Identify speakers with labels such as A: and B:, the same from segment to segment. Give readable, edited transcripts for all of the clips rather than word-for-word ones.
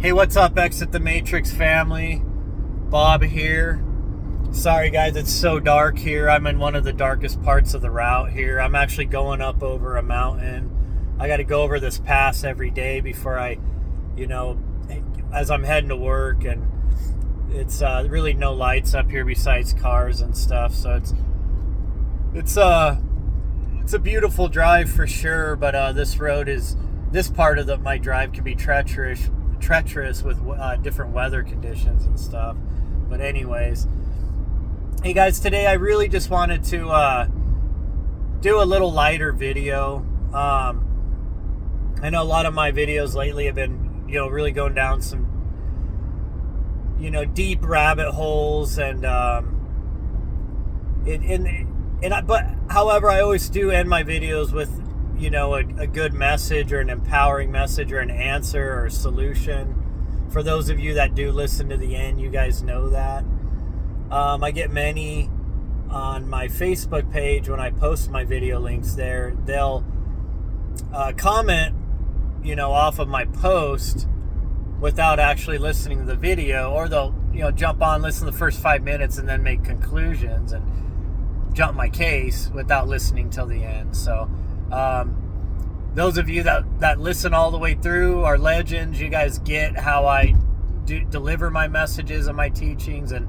A: Hey, what's up, Exit the Matrix family? Bob here. Sorry, guys, it's so dark here. I'm in one of the darkest parts of the route here. I'm actually going up over a mountain. I got to go over this pass every day before as I'm heading to work, and it's really no lights up here besides cars and stuff. So it's a beautiful drive for sure, but this part of my drive can be treacherous with different weather conditions and stuff. But anyways, hey guys, today I really just wanted to do a little lighter video. I know a lot of my videos lately have been really going down some deep rabbit holes, and but however, I always do end my videos with a good message or an empowering message or an answer or a solution. For those of you that do listen to the end, you guys know that. I get many on my Facebook page when I post my video links there. They'll comment off of my post without actually listening to the video, or they'll jump on, listen to the first 5 minutes, and then make conclusions and jump my case without listening till the end. So those of you that listen all the way through are legends. You guys get how I deliver my messages and my teachings, and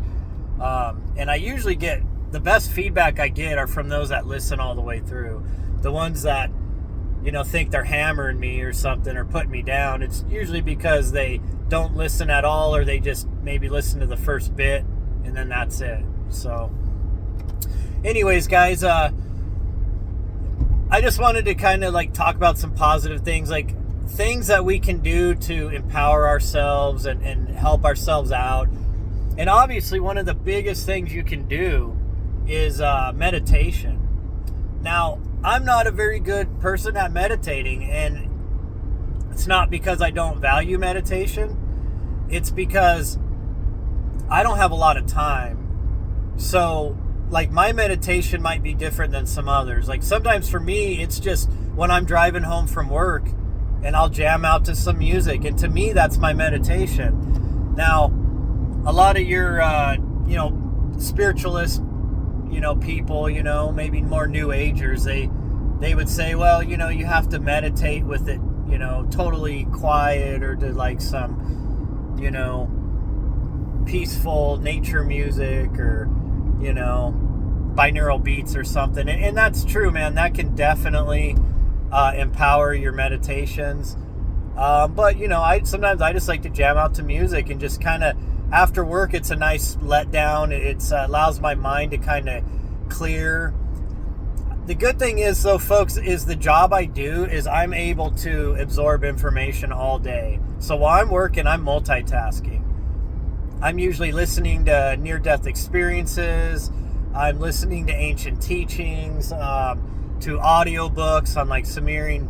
A: I usually get the best feedback I get are from those that listen all the way through. The ones that think they're hammering me or something or putting me down, it's usually because they don't listen at all, or they just maybe listen to the first bit and then that's it. So anyways, guys, I just wanted to kind of talk about some positive things, like things that we can do to empower ourselves and help ourselves out. And obviously one of the biggest things you can do is meditation. Now, I'm not a very good person at meditating, and it's not because I don't value meditation. It's because I don't have a lot of time. So my meditation might be different than some others. Sometimes for me, it's just when I'm driving home from work and I'll jam out to some music. And to me, that's my meditation. Now, a lot of your, spiritualist, people, maybe more new agers, they would say, well, you have to meditate with it, totally quiet, or to some, peaceful nature music, or binaural beats or something. And that's true, man. That can definitely empower your meditations. But sometimes I just like to jam out to music and just kind of, after work, it's a nice letdown. It allows my mind to kind of clear. The good thing is, though, folks, is the job I do is I'm able to absorb information all day. So while I'm working, I'm multitasking. I'm usually listening to near-death experiences. I'm listening to ancient teachings, to audiobooks on Sumerian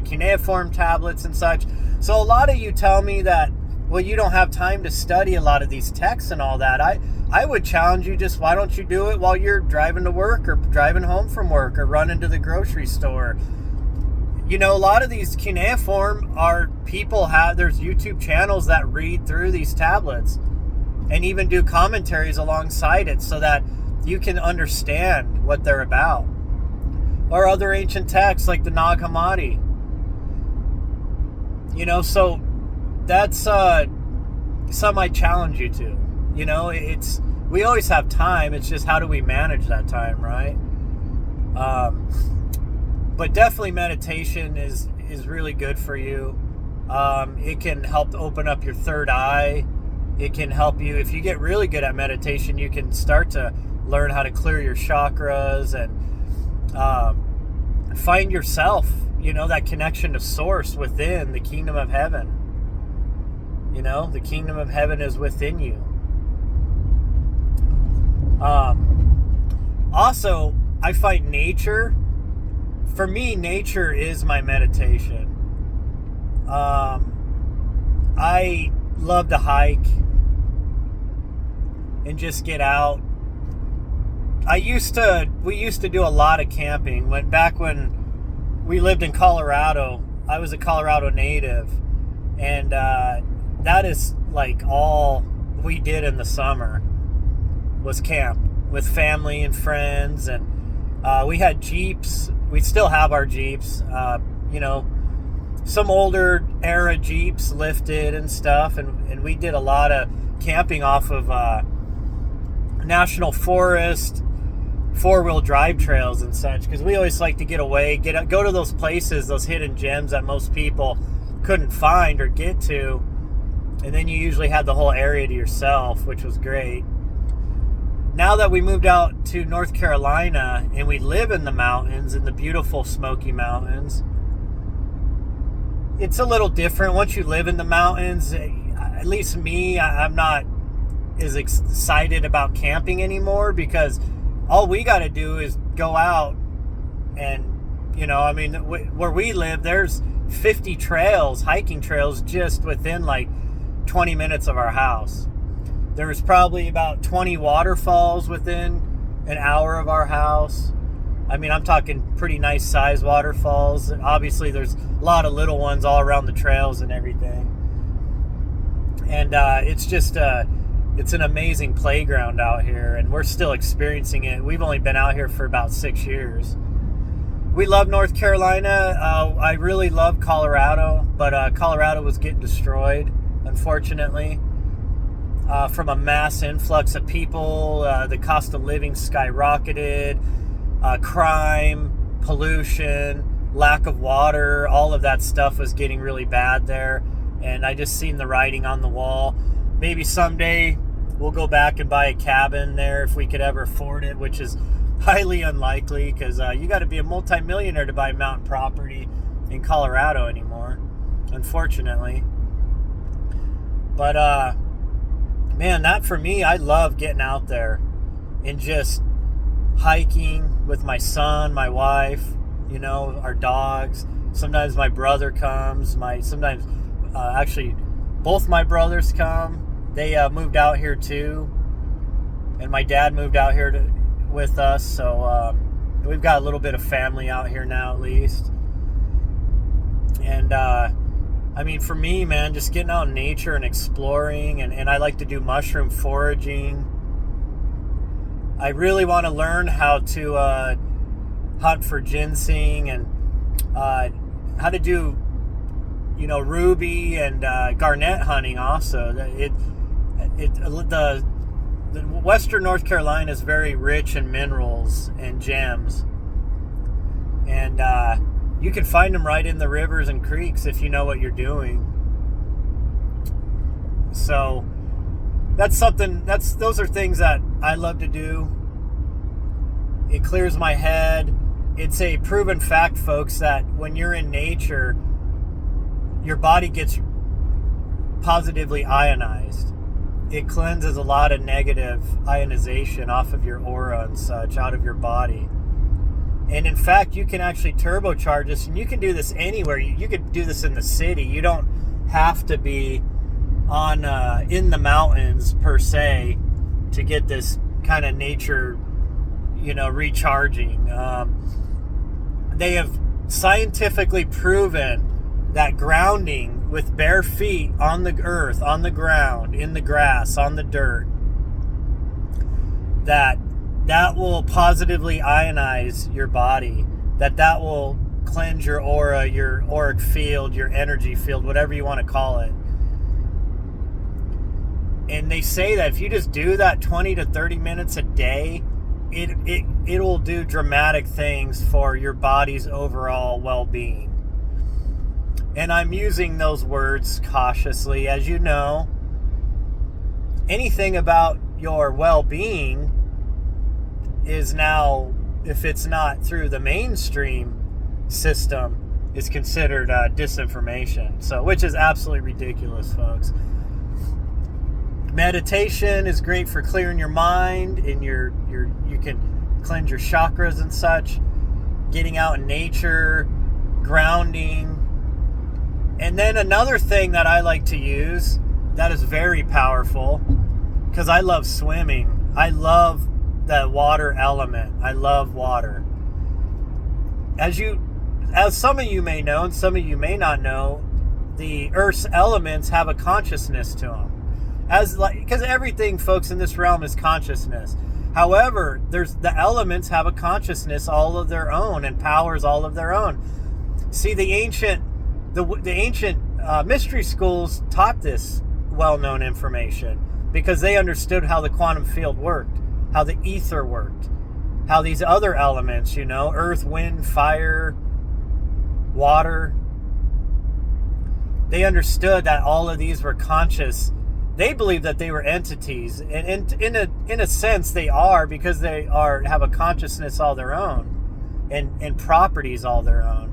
A: cuneiform tablets and such. So a lot of you tell me that, well, you don't have time to study a lot of these texts and all that. I would challenge you, just why don't you do it while you're driving to work, or driving home from work, or running to the grocery store? A lot of these cuneiform there's YouTube channels that read through these tablets and even do commentaries alongside it so that you can understand what they're about. Or other ancient texts like the Nag Hammadi. So that's something I challenge you to. We always have time. It's just how do we manage that time, right? But definitely meditation is really good for you. It can help to open up your third eye. It can help you, if you get really good at meditation, you can start to learn how to clear your chakras and find yourself, that connection to source within the kingdom of heaven. The kingdom of heaven is within you. Also, I find nature, for me, nature is my meditation. I love to hike and just get out. We used to do a lot of camping back when we lived in Colorado. I was a Colorado native, and that is like all we did in the summer was camp with family and friends. And we had Jeeps. We still have our Jeeps, you know, some older era Jeeps lifted and stuff. And we did a lot of camping off of national forest, 4-wheel drive trails and such, because we always like to get away, go to those places, those hidden gems that most people couldn't find or get to. And then you usually had the whole area to yourself, which was great. Now that we moved out to North Carolina and we live in the mountains, in the beautiful Smoky Mountains, it's a little different. Once you live in the mountains, at least me, I'm not as excited about camping anymore, because all we got to do is go out and, you know, I mean, where we live, there's 50 trails, hiking trails, just within like 20 minutes of our house. There was probably about 20 waterfalls within an hour of our house. I mean, I'm talking pretty nice size waterfalls. Obviously, there's a lot of little ones all around the trails and everything. And it's just, it's an amazing playground out here, and we're still experiencing it. We've only been out here for about 6 years. We love North Carolina. I really love Colorado, but Colorado was getting destroyed, unfortunately. From a mass influx of people, the cost of living skyrocketed, crime, pollution, lack of water, all of that stuff was getting really bad there. And I just seen the writing on the wall. Maybe someday we'll go back and buy a cabin there if we could ever afford it, which is highly unlikely, because you got to be a multimillionaire to buy mountain property in Colorado anymore, unfortunately. But man, that for me, I love getting out there and just hiking with my son, my wife, you know, our dogs. Sometimes my brother comes. Actually, both my brothers come. They moved out here too, and my dad moved out here with us. So we've got a little bit of family out here now, at least. And I mean, for me, man, just getting out in nature and exploring, and I like to do mushroom foraging. I really want to learn how to hunt for ginseng, and how to do, you know, ruby and garnet hunting also. The western North Carolina is very rich in minerals and gems, and you can find them right in the rivers and creeks if you know what you're doing. So those are things that I love to do. It clears my head. It's a proven fact, folks, that when you're in nature, your body gets positively ionized. It cleanses a lot of negative ionization off of your aura and such, out of your body. And in fact, you can actually turbocharge this, and you can do this anywhere. You could do this in the city. You don't have to be on in the mountains per se to get this kind of nature, you know, recharging. They have scientifically proven that grounding with bare feet on the earth, on the ground, in the grass, on the dirt, that will positively ionize your body, that will cleanse your aura, your auric field, your energy field, whatever you want to call it. And they say that if you just do that 20 to 30 minutes a day, it will do dramatic things for your body's overall well-being. And I'm using those words cautiously. As you know, anything about your well-being is now, if it's not through the mainstream system, is considered disinformation. So, which is absolutely ridiculous, folks. Meditation is great for clearing your mind, and you can cleanse your chakras and such. Getting out in nature, grounding. And then another thing that I like to use that is very powerful, because I love swimming. I love the water element. I love water. As some of you may know, and some of you may not know, the Earth's elements have a consciousness to them, because everything, folks, in this realm is consciousness. However, the elements have a consciousness all of their own and powers all of their own. See, the ancient mystery schools taught this well-known information because they understood how the quantum field worked, how the ether worked, how these other elements, earth, wind, fire, water, they understood that all of these were conscious. They believed that they were entities, and in a sense they are, because they have a consciousness all their own, and properties all their own.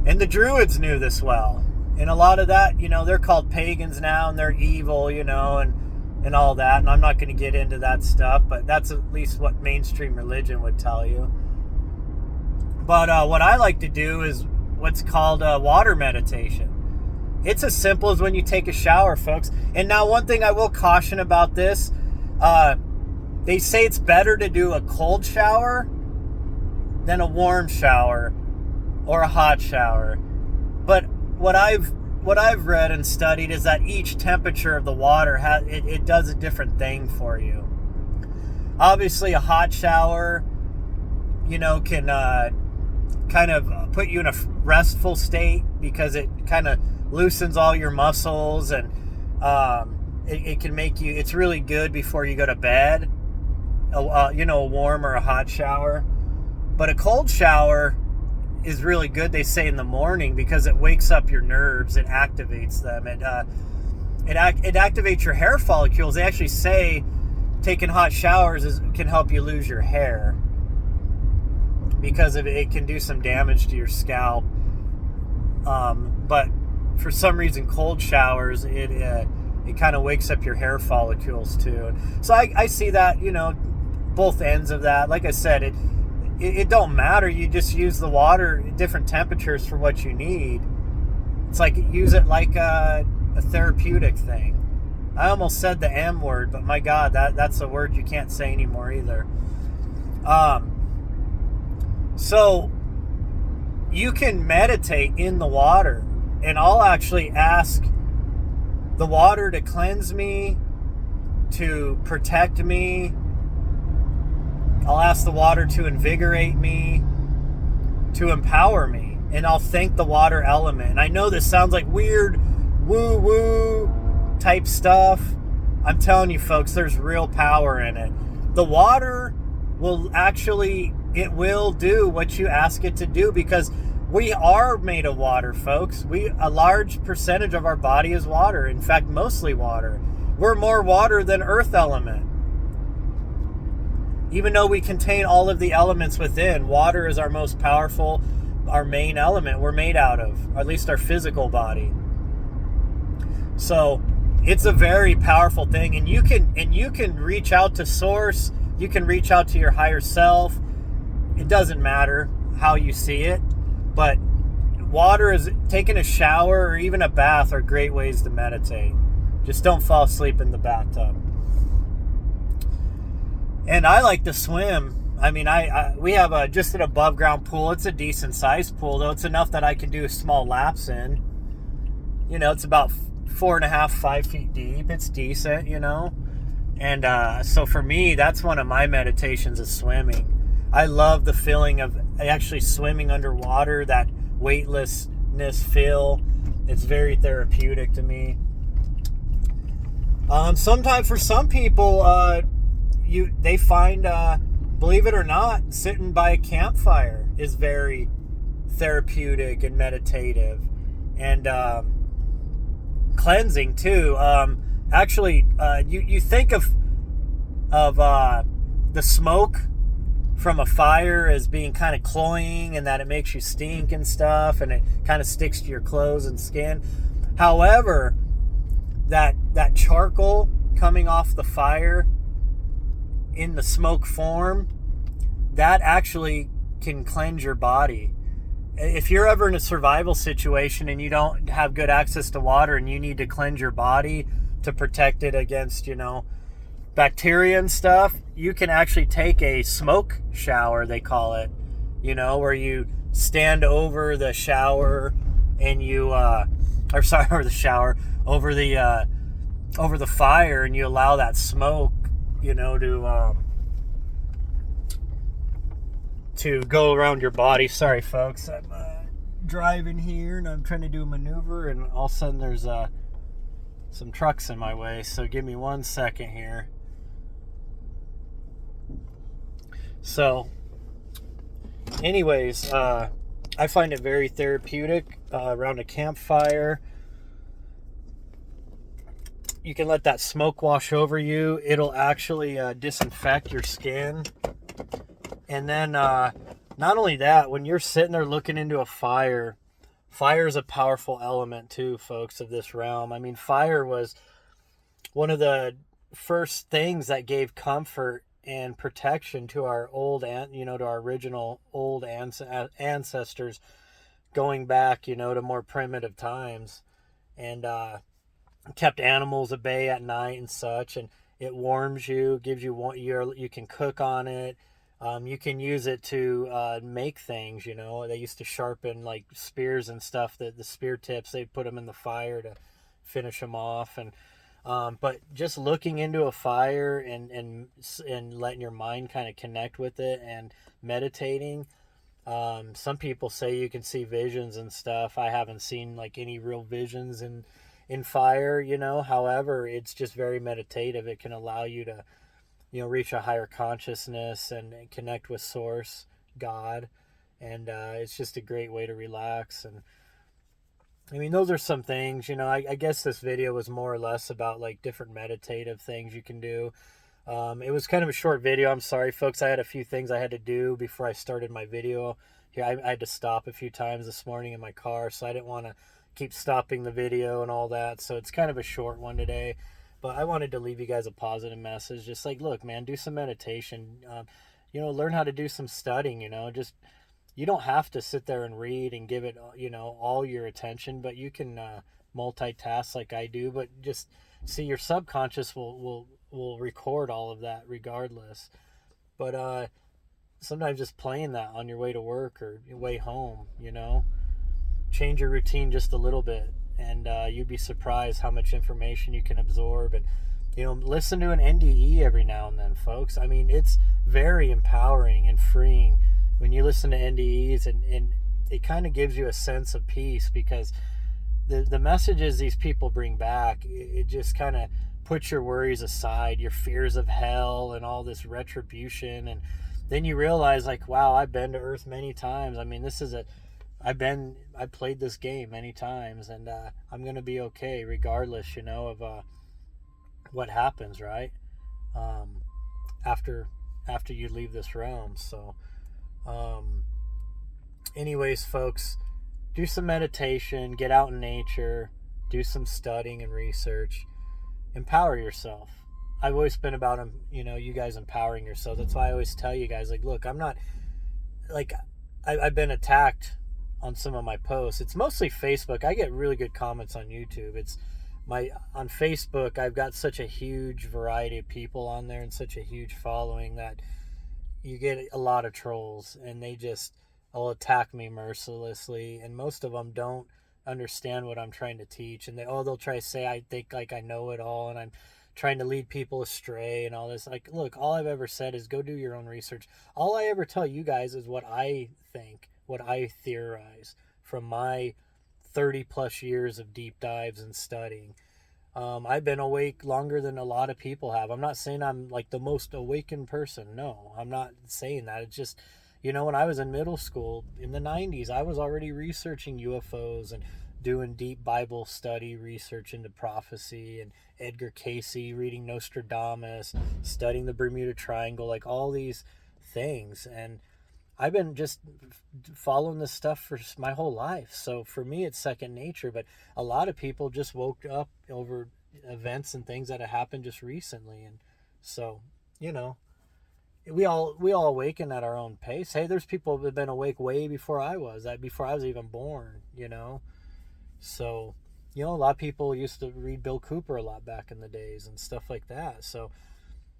A: And the Druids knew this well, and a lot of that, they're called pagans now, and they're evil, and all that. And I'm not going to get into that stuff, but that's at least what mainstream religion would tell you. But what I like to do is what's called water meditation. It's as simple as when you take a shower, folks. And now, one thing I will caution about this, they say it's better to do a cold shower than a warm shower or a hot shower. But what I've read and studied is that each temperature of the water it does a different thing for you. Obviously, a hot shower, can kind of put you in a restful state because it kind of loosens all your muscles, and it can make you, it's really good before you go to bed, a warm or a hot shower. But a cold shower is really good, they say, in the morning, because it wakes up your nerves, it activates them, it activates your hair follicles. They actually say taking hot showers can help you lose your hair, because it can do some damage to your scalp. But for some reason, cold showers, it kind of wakes up your hair follicles too. So I see that, both ends of that. Like I said, it don't matter. You just use the water at different temperatures for what you need. It's like, use it like a therapeutic thing. I almost said the M word, but my God, that's a word you can't say anymore either. So you can meditate in the water, and I'll actually ask the water to cleanse me, to protect me. I'll ask the water to invigorate me, to empower me, and I'll thank the water element. And I know this sounds like weird woo-woo type stuff. I'm telling you, folks, there's real power in it. The water will do what you ask it to do, because we are made of water, folks. A large percentage of our body is water. In fact, mostly water. We're more water than earth element. Even though we contain all of the elements within, water is our most powerful, our main element we're made out of, or at least our physical body. So it's a very powerful thing, and you can reach out to source. You can reach out to your higher self. It doesn't matter how you see it, but water, is taking a shower or even a bath, are great ways to meditate. Just don't fall asleep in the bathtub. And I like to swim. I mean, we have just an above ground pool. It's a decent sized pool, though. It's enough that I can do small laps in. It's about 4.5, 5 feet deep. It's decent, And so for me, that's one of my meditations, is swimming. I love the feeling of actually swimming underwater, that weightlessness feel. It's very therapeutic to me. Sometimes for some people, they find, believe it or not, sitting by a campfire is very therapeutic and meditative, and cleansing too. Actually, you think of the smoke from a fire as being kind of cloying, and that it makes you stink and stuff, and it kind of sticks to your clothes and skin. However, that charcoal coming off the fire in the smoke form, that actually can cleanse your body. If you're ever in a survival situation and you don't have good access to water, and you need to cleanse your body to protect it against, bacteria and stuff, you can actually take a smoke shower, they call it, where you stand over the shower and you or sorry, over the shower, over the fire, and you allow that smoke, to go around your body. Sorry, folks, I'm driving here and I'm trying to do a maneuver, and all of a sudden there's some trucks in my way. So give me 1 second here. So, anyways, I find it very therapeutic around a campfire. You can let that smoke wash over you. It'll actually disinfect your skin. And then not only that, when you're sitting there looking into a fire, fire is a powerful element too, folks, of this realm. I mean, fire was one of the first things that gave comfort and protection to our to our original old ancestors, going back, to more primitive times, and kept animals at bay at night and such. And it warms you, gives you you can cook on it. You can use it to make things. They used to sharpen like spears and stuff. The spear tips, they put them in the fire to finish them off. And but just looking into a fire and letting your mind kind of connect with it and meditating. Some people say you can see visions and stuff. I haven't seen like any real visions in fire. However, it's just very meditative. It can allow you to reach a higher consciousness and connect with source, God. And it's just a great way to relax. And I mean, those are some things, I guess this video was more or less about like different meditative things you can do. It was kind of a short video. I'm sorry, folks. I had a few things I had to do before I started my video here. I had to stop a few times this morning in my car, so I didn't want to keep stopping the video and all that. So it's kind of a short one today. But I wanted to leave you guys a positive message. Just like, look, man, do some meditation. Learn how to do some studying. Just you don't have to sit there and read and give it, all your attention. But you can multitask like I do. But just see, your subconscious will record all of that regardless. But sometimes just playing that on your way to work or your way home, change your routine just a little bit. And you'd be surprised how much information you can absorb. And listen to an NDE every now and then, folks. I mean, it's very empowering and freeing when you listen to NDEs, and it kind of gives you a sense of peace, because the messages these people bring back, it just kind of puts your worries aside, your fears of hell and all this retribution. And then you realize, like, wow, I've been to Earth many times. I mean, I played this game many times, and I'm going to be okay regardless, of what happens, right? After you leave this realm. So, anyways, folks, do some meditation, get out in nature, do some studying and research, empower yourself. I've always been about, you guys empowering yourself. That's why I always tell you guys, like, look, I'm not, like, I've been attacked on some of my posts. It's mostly Facebook. I get really good comments on YouTube. On Facebook, I've got such a huge variety of people on there and such a huge following that you get a lot of trolls, and will attack me mercilessly. And most of them don't understand what I'm trying to teach, and they'll try to say I think like I know it all, and I'm trying to lead people astray and all this. Like, look, all I've ever said is go do your own research. All I ever tell you guys is what I think, what I theorize from my 30 plus years of deep dives and studying. I've been awake longer than a lot of people have. I'm not saying I'm like the most awakened person. No, I'm not saying that. It's just, when I was in middle school in the 90s, I was already researching UFOs and doing deep Bible study research into prophecy, and Edgar Cayce, reading Nostradamus, studying the Bermuda Triangle, like all these things. And I've been just following this stuff for my whole life. So for me, it's second nature. But a lot of people just woke up over events and things that have happened just recently. And so, we all awaken at our own pace. Hey, there's people that have been awake way before I was even born, So, a lot of people used to read Bill Cooper a lot back in the days and stuff like that. So,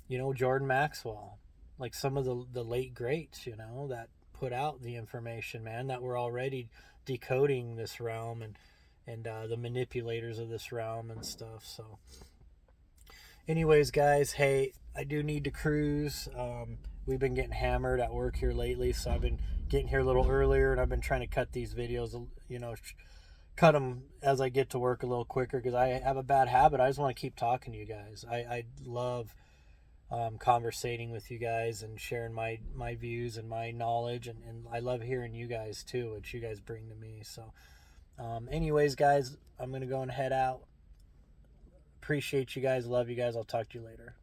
A: Jordan Maxwell, like some of the late greats, that put out the information, man, that were already decoding this realm and the manipulators of this realm and stuff. So anyways, guys, hey, I do need to cruise. We've been getting hammered at work here lately, so I've been getting here a little earlier, and I've been trying to cut these videos, cut them as I get to work a little quicker, because I have a bad habit. I just want to keep talking to you guys. I love conversating with you guys and sharing my views and my knowledge, and I love hearing you guys too, what you guys bring to me. So anyways, guys, I'm gonna go and head out. Appreciate you guys. Love you guys. I'll talk to you later.